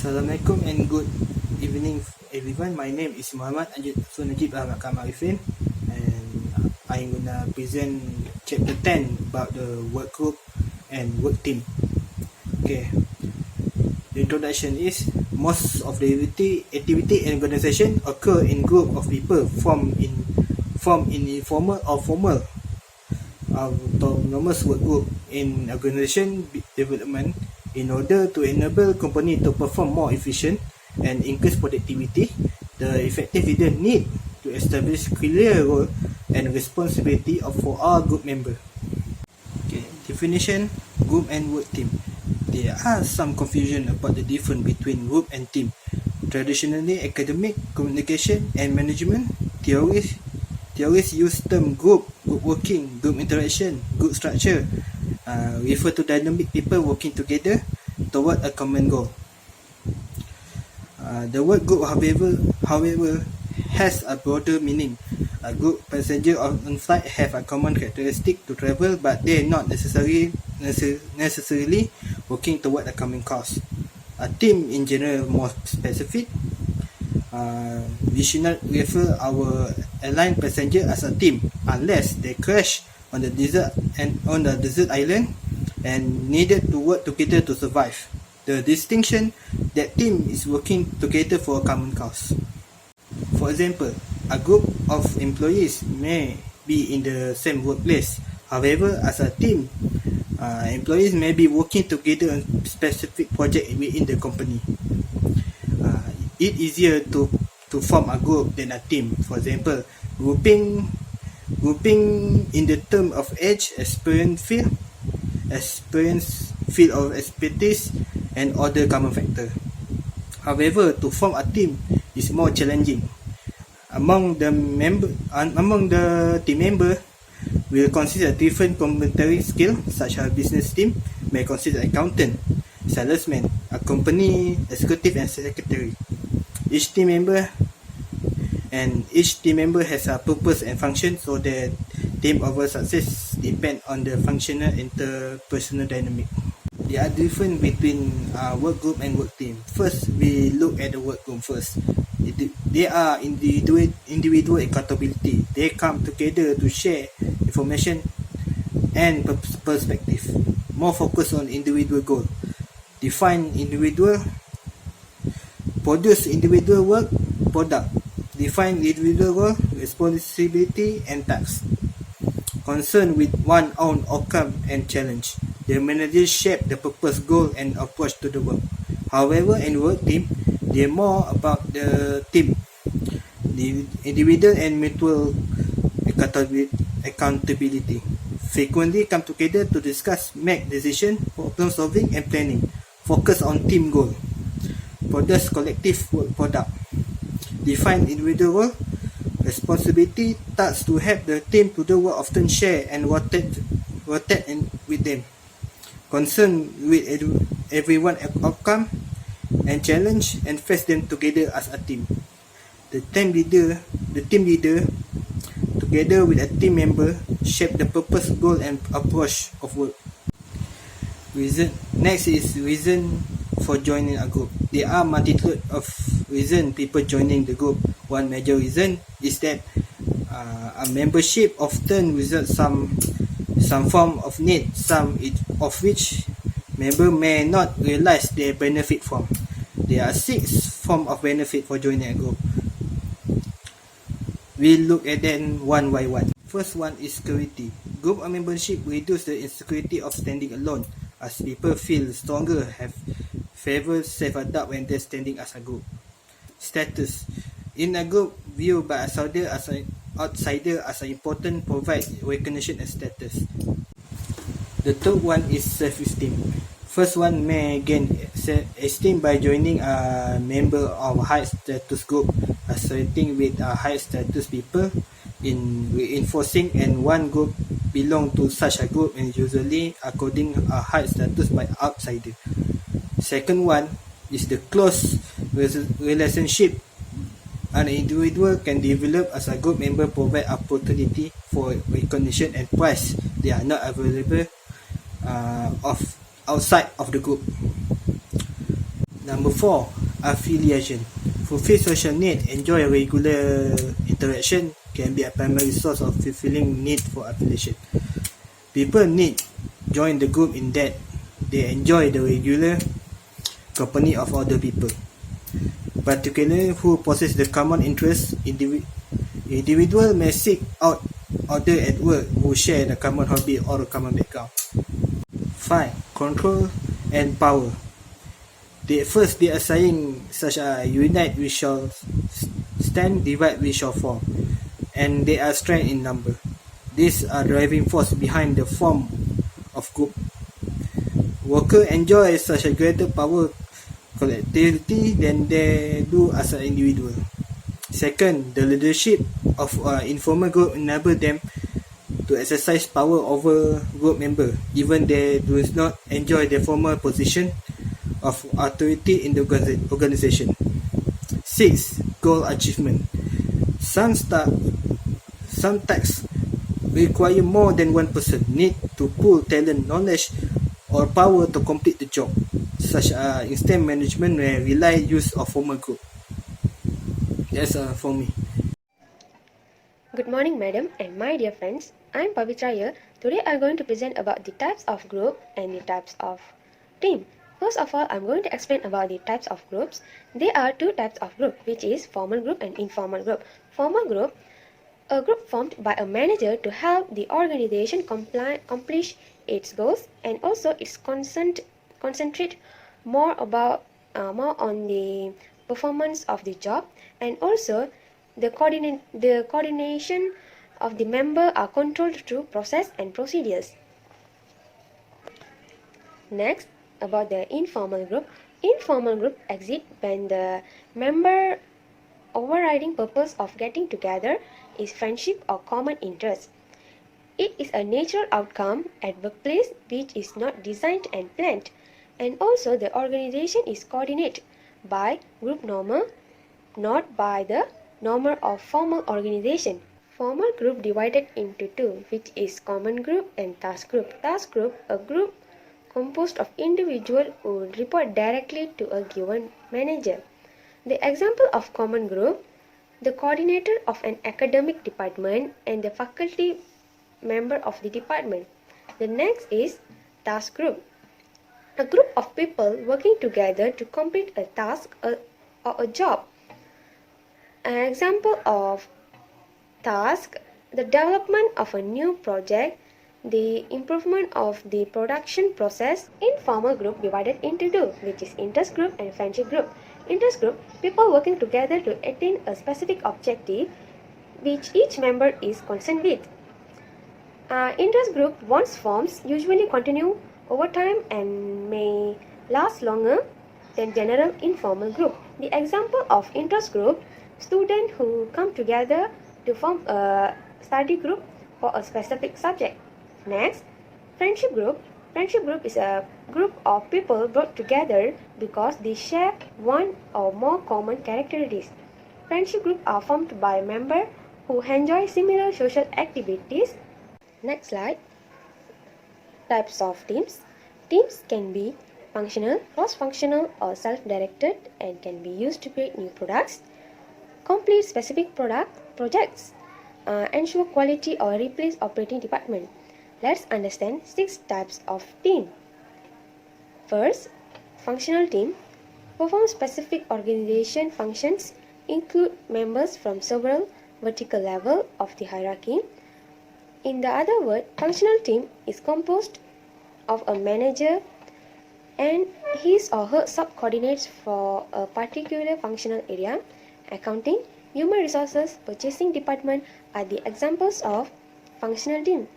Assalamualaikum and good evening everyone. My name is Muhammad Najib Ahmad Kamarifin, and I'm gonna present chapter 10 about the work group and work team. Okay, the introduction is most of the activity and organization occur in group of people formed in informal or formal autonomous work group in organization development in order to enable company to perform more efficient and increase productivity. The effective leader need to establish clear role and responsibility for all group member. Okay, definition: group and work team. There are some confusion about the difference between group and team. Traditionally, academic, communication, and management theories use term group working, group interaction, group structure, refer to dynamic people working together toward a common goal. The word group, however, has a broader meaning. A group passenger on flight have a common characteristic to travel, but they are not necessarily working toward a common cause. A team, in general, more specific. We should not refer our airline passenger as a team unless they crash on the desert island and needed to work together to survive. The distinction that team is working together for a common cause. For example, a group of employees may be in the same workplace. However, as a team, employees may be working together on specific project within the company. It's easier to form a group than a team. For example, grouping in the term of age, experience, field of expertise, and other common factor. However, to form a team is more challenging. Among the team member will consist of different complementary skills, such as business team may consist of accountant, salesman, a company executive, and secretary. Each team member has a purpose and function, so the team overall success depend on the functional interpersonal dynamic. There are difference between work group and work team. First, we look at the work group first. They are individual accountability. They come together to share information and perspective. More focus on individual goal. Define individual. Produce individual work product. Define individual role, responsibility, and tasks. Concern with one's own outcome and challenge. The manager shape the purpose, goal, and approach to the work. However, in work team, they are more about the team, the individual and mutual accountability. Frequently come together to discuss, make decision, problem solving, and planning. Focus on team goal. Produce collective work product. Define individual role, responsibility, tasks to help the team to do work often share and rotate with them. Concern with everyone outcome and challenge and face them together as a team. The team leader together with a team member shape the purpose, goal, and approach of work. Next is reason for joining a group. There are multitude of reasons people joining the group. One major reason is that a membership often results some form of need, some of which member may not realize they benefit from. There are 6 forms of benefit for joining a group. We look at them one by one. First one is security. Group membership reduce the insecurity of standing alone, as people feel stronger, have favor self-adapt when they're standing as a group. Status. In a group, viewed by outsider as important, provide recognition and status. The third one is self-esteem. First one may gain esteem by joining a member of a high status group, associating with a high status people in reinforcing, and one group belong to such a group and usually according a high status by outsider. Second one is the close relationship an individual can develop as a group member, provide opportunity for recognition and prize. They are not available outside of the group. Number 4, affiliation. Fulfill social need, enjoy regular interaction can be a primary source of fulfilling need for affiliation. People need join the group in that they enjoy the regular company of other people, particularly who possess the common interests. Individual may seek out other at work who share the common hobby or a common background. 5. Control and power. They are saying such as unite we shall stand, divide we shall fall, and they are strength in number. These are driving force behind the form of group. Workers enjoy such a greater power collectivity than they do as an individual. Second, the leadership of informal group enable them to exercise power over group member, even they do not enjoy the formal position of authority in the organization. 6. Goal achievement. Some tasks require more than one person need to pool talent, knowledge, or power to complete the job, such as instant management may rely use of formal group. That's for me. Good morning, madam and my dear friends. I'm Pavitra here. Today I'm going to present about the types of group and the types of team. First of all, I'm going to explain about the types of groups. There are two types of group, which is formal group and informal group. Formal group, a group formed by a manager to help the organization accomplish its goals, and also it's concentrate more on the performance of the job, and also the coordination of the member are controlled through process and procedures. Next, about the informal group. Informal group exist when the member overriding purpose of getting together is friendship or common interest. It is a natural outcome at workplace which is not designed and planned, and also the organization is coordinated by group normal, not by the normal of formal organization. Formal group divided into two, which is common group and task group. Task group, a group composed of individuals who report directly to a given manager. The example of common group, the coordinator of an academic department and the faculty member of the department. The next is task group, a group of people working together to complete a task or a job. An example of task, the development of a new project, the improvement of the production process. Informal group divided into two, which is interest group and friendship group. Interest group, people working together to attain a specific objective which each member is concerned with. Interest group, once forms, usually continue over time and may last longer than general informal group. The example of interest group, students who come together to form a study group for a specific subject. Next, friendship group. Friendship group is a group of people brought together because they share one or more common characteristics. Friendship groups are formed by members who enjoy similar social activities. Next slide. Types of teams. Teams can be functional, cross-functional, or self-directed and can be used to create new products, complete specific projects, ensure quality or replace operating department. Let's understand 6 types of team. First, functional team perform specific organization functions, include members from several vertical levels of the hierarchy. In the other word, functional team is composed of a manager and his or her subordinates for a particular functional area. Accounting, human resources, purchasing department are the examples of functional team.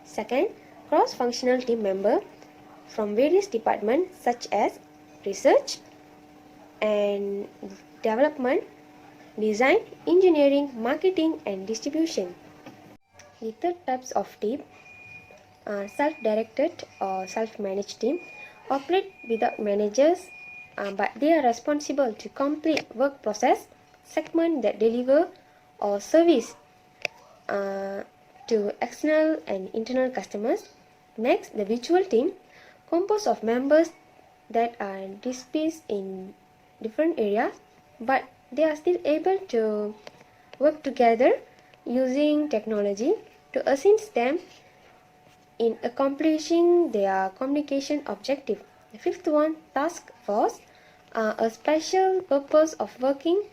Second, cross-functional team member from various departments such as research and development, design, engineering, marketing, and distribution. The third types of team are self-directed or self-managed team, operate without managers, but they are responsible to complete work process, segment that deliver or service to external and internal customers. Next, the virtual team, composed of members that are dispersed in different areas, but they are still able to work together using technology to assist them in accomplishing their communication objective. The fifth one, task force, a special purpose of working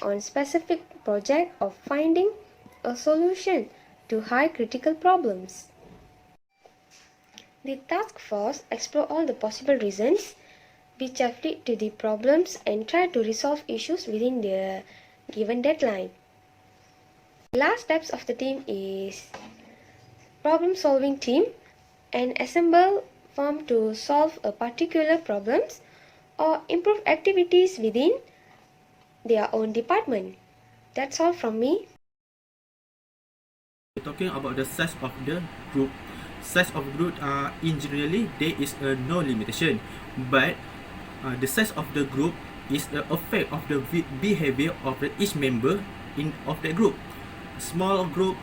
on specific project of finding a solution to high critical problems. The task force explore all the possible reasons which have led to the problems and try to resolve issues within the given deadline. The last steps of the team is problem solving team, an assemble formed to solve a particular problems or improve activities within their own department. That's all from me. Talking about the size of the group. Size of group in generally there is no limitation, but the size of the group is the effect of the behavior of each member of the group. Small group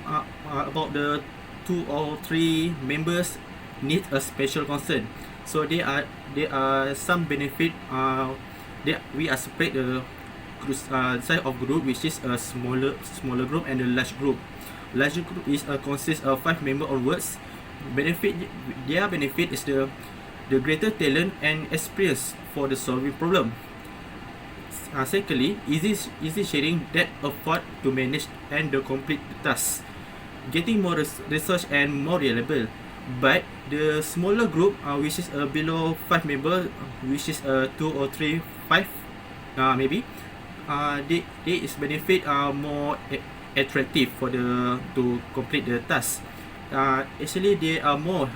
about the 2 or 3 members need a special concern. So there are some benefit. We are separate the size of group, which is a smaller group and a large group. Larger group is consists of 5 members onwards. Their benefit is the greater talent and experience for the solving problem. Secondly, easy sharing that afford to manage and to complete the task, getting more research and more reliable. But the smaller group, which is below 5 members, which is 2 or 3, 5, maybe, they is benefit more attractive for the to complete the task. Actually, they are more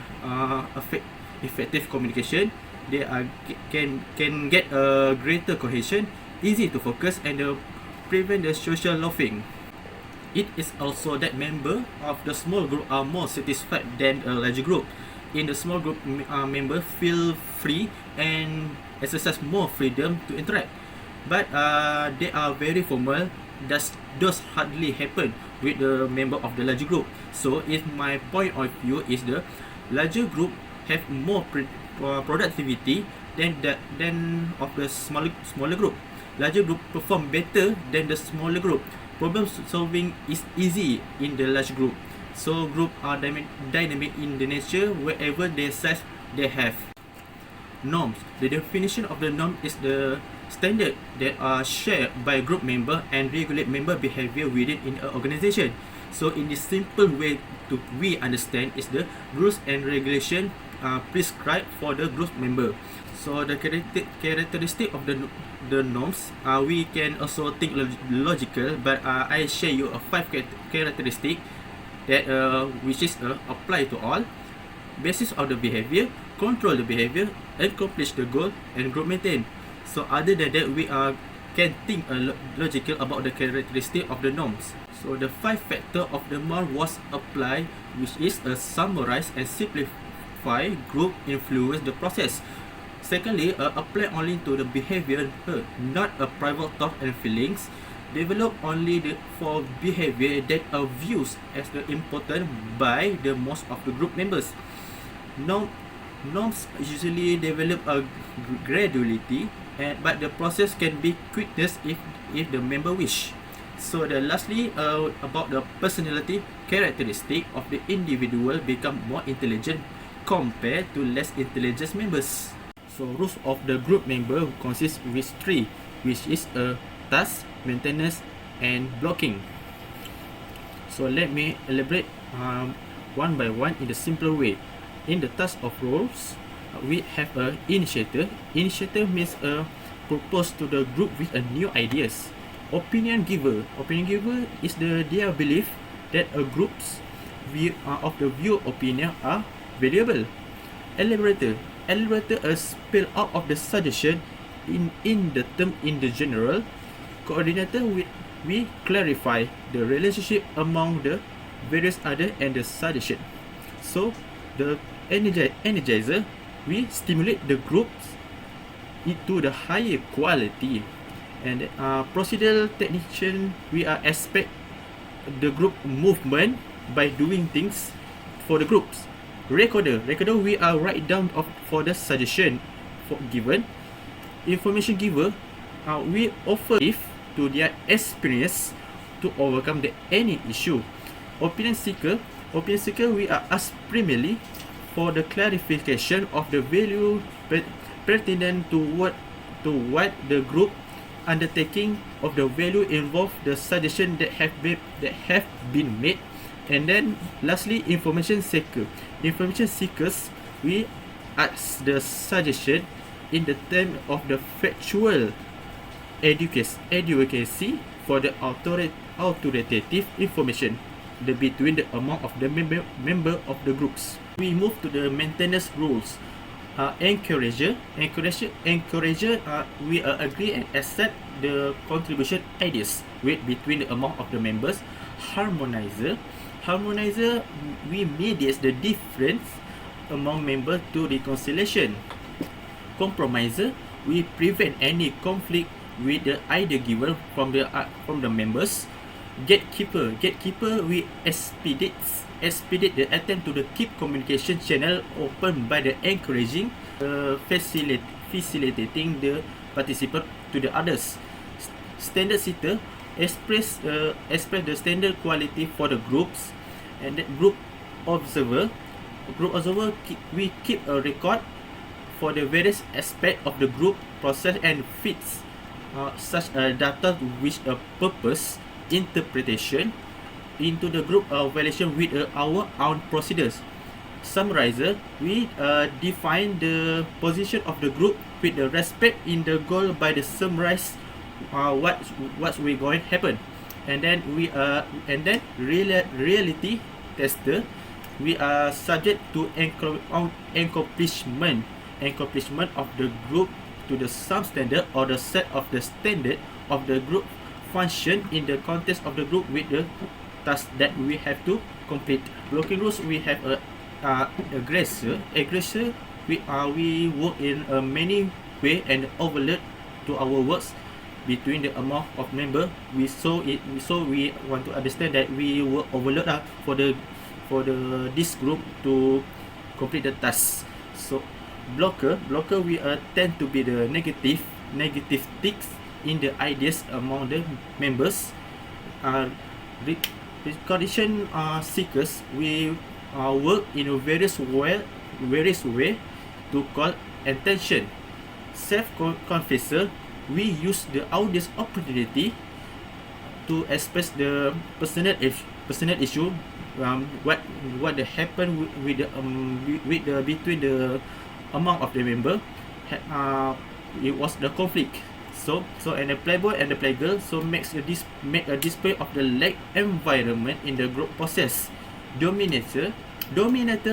effective communication. They can get a greater cohesion, easy to focus, and prevent the social loafing. It is also that member of the small group are more satisfied than a larger group. In the small group, member feel free and exercise more freedom to interact. But they are very formal. Does hardly happen with the member of the larger group. So, if my point of view is the larger group have more productivity than of the smaller group. Larger group perform better than the smaller group. Problem solving is easy in the large group. So group are dynamic in the nature wherever their size they have. Norms. The definition of the norm is the standard that are shared by group member and regulate member behavior within in an organization. So in this simple way we understand is the rules and regulation prescribed for the group member. So the characteristic of the norms, we can also think logical, but I share you a 5 characteristic that which is apply to all. Basis of the behavior, control the behavior, accomplish the goal, and group maintain. So other than that, we can think logical about the characteristic of the norms. So the 5 factor of the norm was applied, which is a summarize and simplify group influence the process. Secondly, apply only to the behavior, not a private thought and feelings. Develop only for behavior that are viewed as the important by the most of the group members. Norms usually develop a graduality, but the process can be quickness if the member wish. So lastly, about the personality characteristic of the individual become more intelligent compared to less intelligent members. So rules of the group member consist with 3, which is a task, maintenance, and blocking. So let me elaborate one by one in the simpler way. In the task of roles, we have a initiator. Initiator means propose to the group with a new ideas. Opinion giver is their belief that a group's view of the view opinion are valuable. Elaborator spell out of the suggestion in the term in the general. Coordinator, we clarify the relationship among the various other and the suggestion. So the energizer, we stimulate the groups into the higher quality. And procedural technician, we expect the group movement by doing things for the groups. Recorder, we are write down for the suggestion given. Information giver, we offer if to their experience to overcome any issue. Opinion seeker, we are asked primarily for the clarification of the value pertinent to what the group undertaking of the value involved, the suggestion that have been made. And then lastly, information seekers, we ask the suggestion in the term of the factual advocacy for the authoritative information between the amount of the member of the groups. We move to the maintenance rules. Encourager, we agree and accept the contribution ideas between the amount of the members. Harmonizer, we mediate the difference among members to reconciliation. Compromiser, we prevent any conflict with the idea given from the members. Gatekeeper, we expedite the attempt to keep communication channel open by the encouraging, facilitating the participant to the others. Standard setter, express the standard quality for the groups. And the group observer, we keep a record for the various aspects of the group process and fits such data with a purpose interpretation into the group evaluation with our own procedures. Summarizer, we define the position of the group with the respect in the goal by the summarize what's going to happen. And then reality tester, we are subject to accomplishment of the group to the some standard or the set of the standard of the group function in the context of the group with the task that we have to complete. Blocking rules, we have aggressor, we work in many way and overload to our works between the amount of member. We want to understand that we will overload for this group to complete the task. So blocker, we tend to be the negative ticks in the ideas among the members. Recognition seekers, we work in a various way to call attention. Self-confessor, we use the audience opportunity to express the personal issue, what happened with the between the among of the member. It was the conflict. So and the playboy and the playgirl, so make a display of the like environment in the group process. Dominator,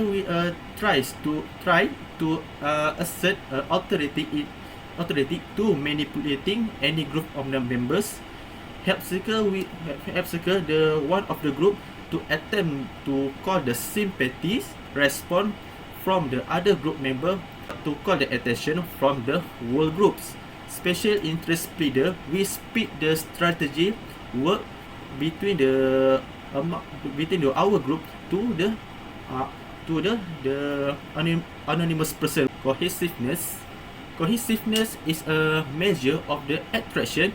we try to assert authority to manipulating any group of the members. Help seeker, the one of the group to attempt to call the sympathies response from the other group member to call the attention from the whole groups. Special interest pleader, we speed the strategy work between our group to the anonymous person. Cohesiveness is a measure of the attraction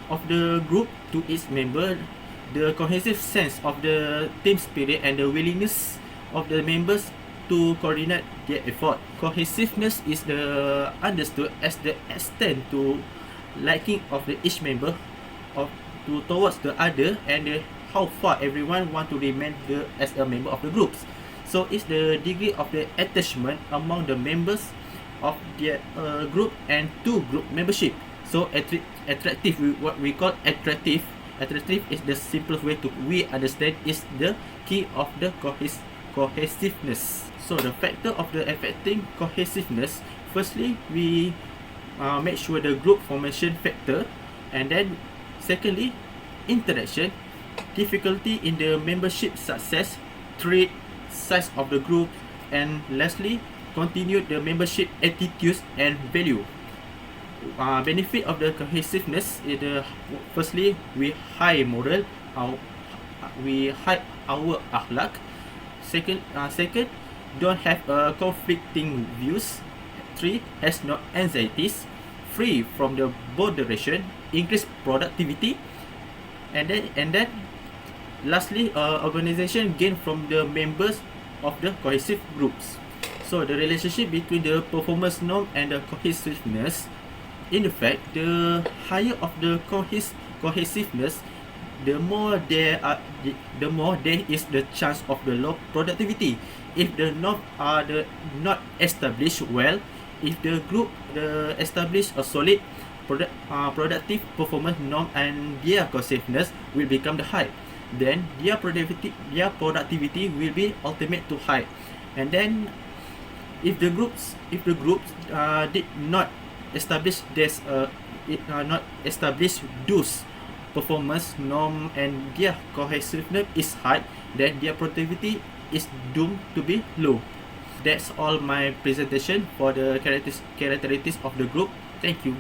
of the group to its member, the cohesive sense of the team spirit and the willingness of the members to coordinate their effort. Cohesiveness is understood as the extent to liking of each member towards the other, and how far everyone want to remain as a member of the groups. So it's the degree of the attachment among the members of their group and to group membership. So attractive, what we call attractive is the simplest way to we understand is the key of the cohesiveness. So the factor of the affecting cohesiveness, firstly we make sure the group formation factor, and then secondly interaction, difficulty in the membership success, trait, size of the group, and lastly continued the membership attitudes and value. Benefit of the cohesiveness is firstly we high moral, we high our akhlak. Second, don't have conflicting views. 3, has no anxieties. free from the botheration, increase productivity, and then lastly, organization gain from the members of the cohesive groups. So the relationship between the performance norm and the cohesiveness, in fact, the higher of the cohesiveness, the more the more there is the chance of the low productivity. If the norm are not established well, if the group establish a solid productive performance norm and their cohesiveness will become the high, then their productivity will be ultimate to high. And then if the groups did not establish this not establish those performance norm and their cohesiveness is high, then their productivity is doomed to be low. That's all my presentation for the characteristics of the group. Thank you.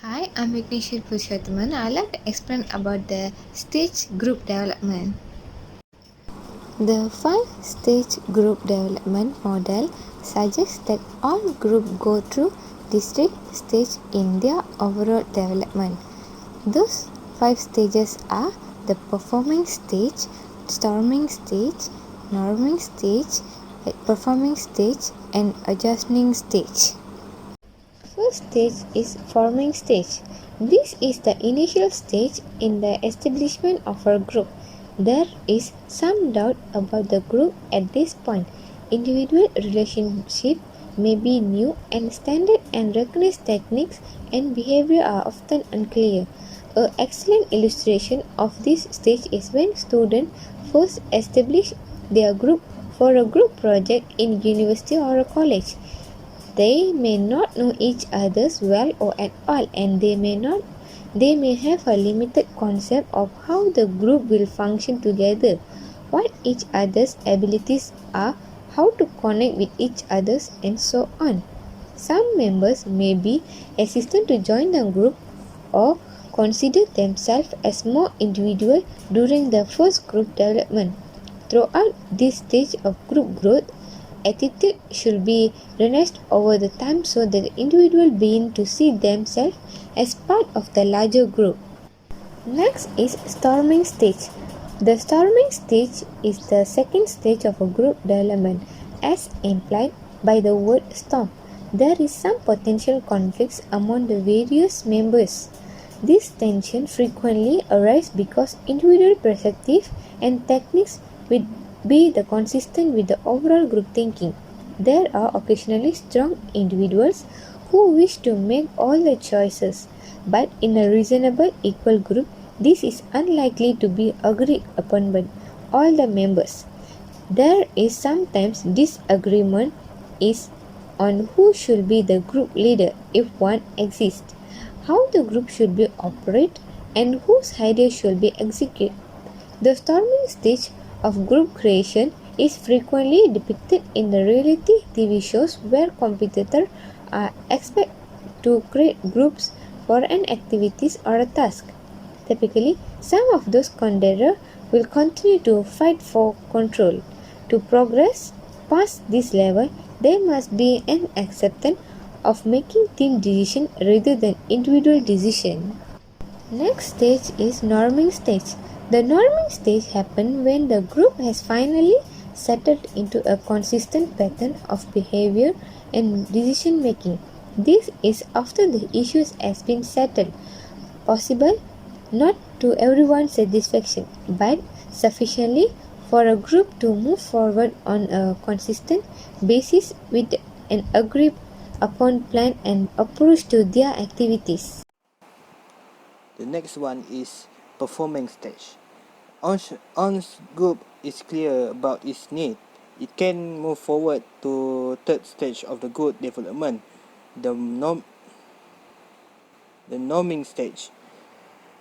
Hi, I'm Vignesh Purushothaman. I'd like to explain about the stage group development. The 5-stage group development model suggests that all groups go through these 3 stages in their overall development. Those 5 stages are the performing stage, storming stage, norming stage, performing stage, and adjusting stage. First stage is forming stage. This is the initial stage in the establishment of a group. There is some doubt about the group at this point. Individual relationship may be new, and standard and recognized techniques and behavior are often unclear. An excellent illustration of this stage is when students first establish their group for a group project in university or a college. They may not know each other well or at all, and they may have a limited concept of how the group will function together, what each other's abilities are, how to connect with each other, and so on. Some members may be hesitant to join the group or consider themselves as more individual during the first group development. Throughout this stage of group growth, attitude should be realized over the time so that the individual begin to see themselves as part of the larger group. Next is storming stage. The storming stage is the second stage of a group development. As implied by the word storm, there is some potential conflicts among the various members. This tension frequently arises because individual perspectives and techniques will be the consistent with the overall group thinking. There are occasionally strong individuals who wish to make all the choices, but in a reasonable equal group, this is unlikely to be agreed upon by all the members. There is sometimes disagreement is on who should be the group leader if one exists, how the group should be operate, and whose ideas should be executed. The storming stage of group creation is frequently depicted in the reality TV shows where competitors are expected to create groups for an activity or a task. Typically, some of those contenders will continue to fight for control. To progress past this level, there must be an acceptance of making team decisions rather than individual decisions. Next stage is norming stage. The norming stage happens when the group has finally settled into a consistent pattern of behavior and decision making. This is after the issues has been settled, possible not to everyone's satisfaction, but sufficiently for a group to move forward on a consistent basis with an agreed upon plan and approach to their activities. The next one is performing stage. Once group is clear about its need, it can move forward to third stage of the group development, the norming stage.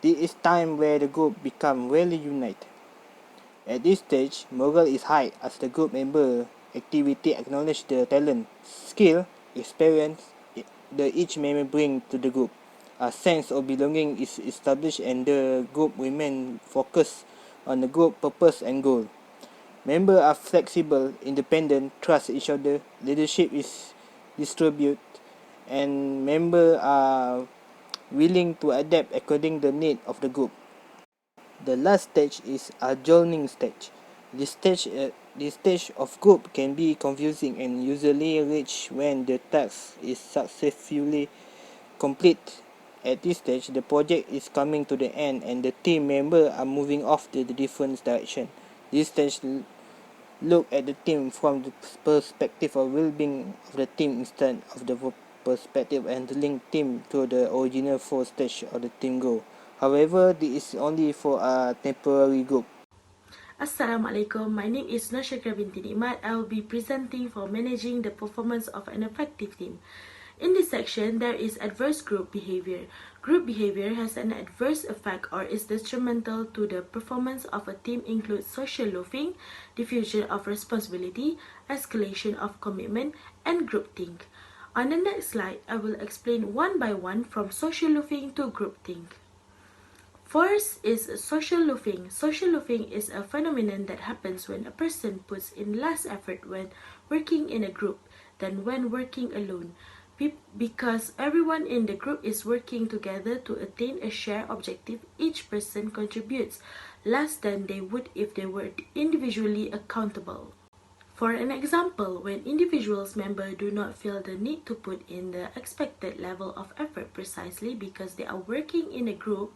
This is time where the group become really united. At this stage, morale is high as the group member activity acknowledge the talent, skill, experience that each member bring to the group. A sense of belonging is established and the group remain focused on the group purpose and goal. Members are flexible, independent, trust each other, leadership is distributed, and members are willing to adapt according to the need of the group. The last stage is adjourning stage. This stage of group can be confusing and usually reached when the task is successfully complete. At this stage, the project is coming to the end and the team members are moving off to the different direction. This stage look at the team from the perspective of well-being of the team instead of the perspective and link team to the original 4 stage of the team goal. However, this is only for a temporary group. Assalamualaikum, my name is Nashakra binti Nikmat. I will be presenting for managing the performance of an effective team. In this section, there is adverse group behavior. Group behavior has an adverse effect or is detrimental to the performance of a team includes social loafing, diffusion of responsibility, escalation of commitment, and groupthink. On the next slide, I will explain one by one from social loafing to groupthink. First is social loafing. Social loafing is a phenomenon that happens when a person puts in less effort when working in a group than when working alone. Because everyone in the group is working together to attain a shared objective, each person contributes less than they would if they were individually accountable. For an example, when individuals members do not feel the need to put in the expected level of effort precisely because they are working in a group,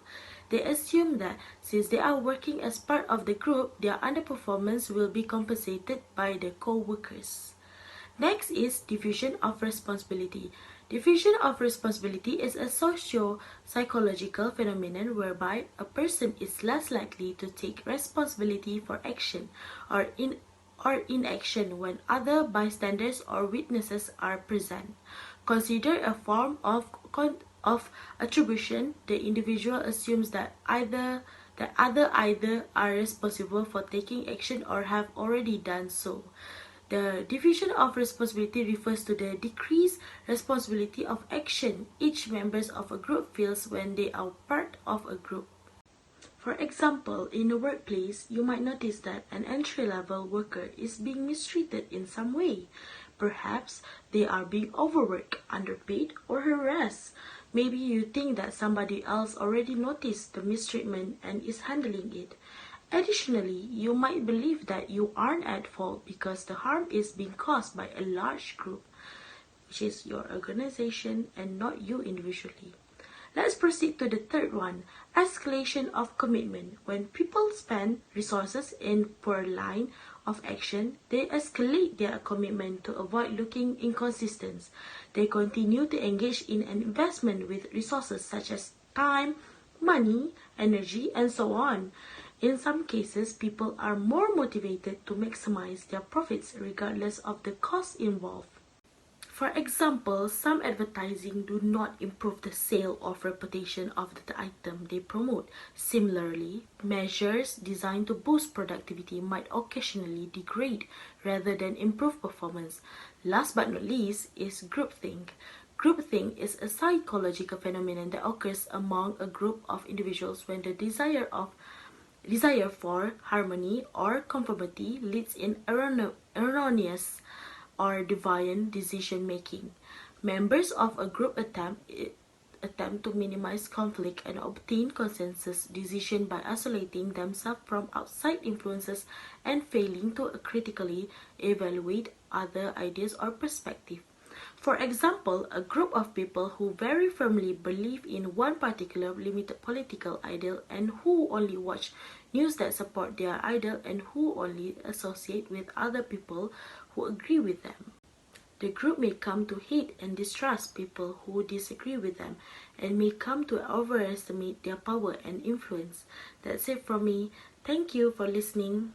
they assume that since they are working as part of the group, their underperformance will be compensated by the co-workers. Next is diffusion of responsibility. Diffusion of responsibility is a socio-psychological phenomenon whereby a person is less likely to take responsibility for action or inaction when other bystanders or witnesses are present. Considered a form of attribution, the individual assumes that either are responsible for taking action or have already done so. The diffusion of responsibility refers to the decreased responsibility of action each member of a group feels when they are part of a group. For example, in a workplace, you might notice that an entry-level worker is being mistreated in some way. Perhaps they are being overworked, underpaid, or harassed. Maybe you think that somebody else already noticed the mistreatment and is handling it. Additionally, you might believe that you aren't at fault because the harm is being caused by a large group, which is your organization and not you individually. Let's proceed to the third one, escalation of commitment. When people spend resources in per line of action, they escalate their commitment to avoid looking inconsistent. They continue to engage in an investment with resources such as time, money, energy, and so on. In some cases, people are more motivated to maximize their profits regardless of the cost involved. For example, some advertising do not improve the sale or reputation of the item they promote. Similarly, measures designed to boost productivity might occasionally degrade rather than improve performance. Last but not least is groupthink. Groupthink is a psychological phenomenon that occurs among a group of individuals when the desire for harmony or conformity leads in erroneous or deviant decision making. Members of a group attempt to minimize conflict and obtain consensus decision by isolating themselves from outside influences and failing to critically evaluate other ideas or perspectives. For example, a group of people who very firmly believe in one particular limited political ideal and who only watch news that support their ideal and who only associate with other people who agree with them. The group may come to hate and distrust people who disagree with them and may come to overestimate their power and influence. That's it from me. Thank you for listening.